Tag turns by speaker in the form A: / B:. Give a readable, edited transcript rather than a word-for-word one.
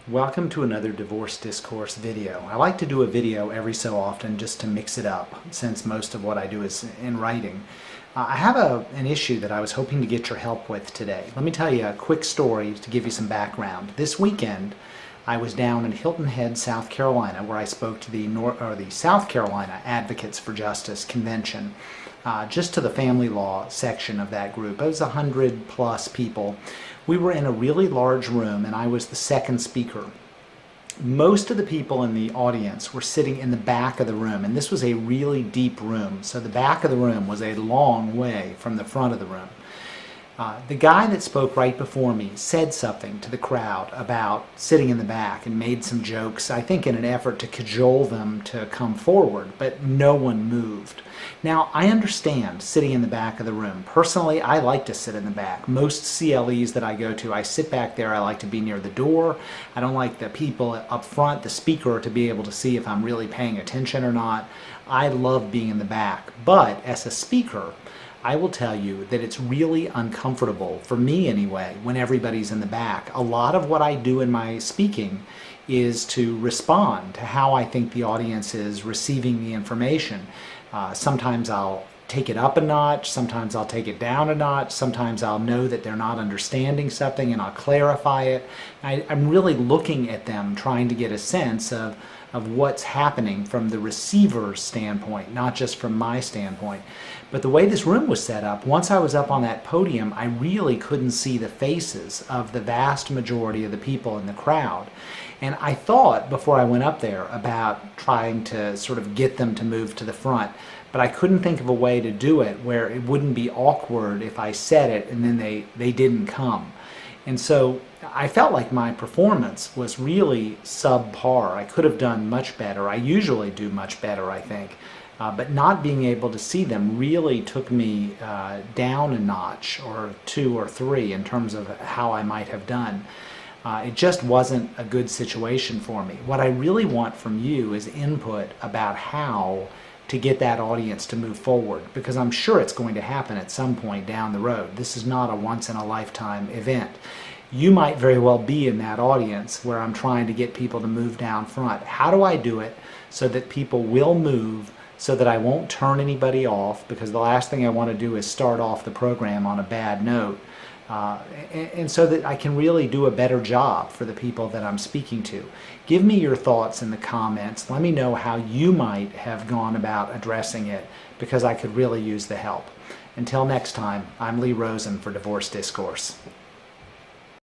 A: Welcome to another Divorce Discourse video. I like to do a video every so often just to mix it up, since most of what I do is in writing. I have an issue that I was hoping to get your help with today. Let me tell you a quick story to give you some background. This weekend, I was down in Hilton Head, South Carolina, where I spoke to the South Carolina Advocates for Justice Convention, just to the family law section of that group. It was 100 plus people. We were in a really large room, and I was the second speaker. Most of the people in the audience were sitting in the back of the room, and this was a really deep room, so the back of the room was a long way from the front of the room. The guy that spoke right before me said something to the crowd about sitting in the back and made some jokes, I think in an effort to cajole them to come forward, but no one moved. Now, I understand sitting in the back of the room. Personally, I like to sit in the back. Most CLEs that I go to, I sit back there. I like to be near the door. I don't like the people up front, the speaker, to be able to see if I'm really paying attention or not. I love being in the back. But as a speaker, I will tell you that it's really uncomfortable, for me anyway, when everybody's in the back. A lot of what I do in my speaking is to respond to how I think the audience is receiving the information. Sometimes I'll take it up a notch, sometimes I'll take it down a notch, sometimes I'll know that they're not understanding something and I'll clarify it. I'm really looking at them, trying to get a sense of what's happening from the receiver's standpoint, not just from my standpoint. But the way this room was set up, once I was up on that podium, I really couldn't see the faces of the vast majority of the people in the crowd. And I thought before I went up there about trying to sort of get them to move to the front, but I couldn't think of a way to do it where it wouldn't be awkward if I said it and then they didn't come. And so I felt like my performance was really subpar. I could have done much better. I usually do much better, I think. But not being able to see them really took me down a notch or two or three in terms of how I might have done. It just wasn't a good situation for me. What I really want from you is input about how to get that audience to move forward, because I'm sure it's going to happen at some point down the road. This is not a once-in-a-lifetime event. You might very well be in that audience where I'm trying to get people to move down front. How do I do it so that people will move, so that I won't turn anybody off, because the last thing I want to do is start off the program on a bad note, and so that I can really do a better job for the people that I'm speaking to. Give me your thoughts in the comments. Let me know how you might have gone about addressing it, because I could really use the help. Until next time, I'm Lee Rosen for Divorce Discourse.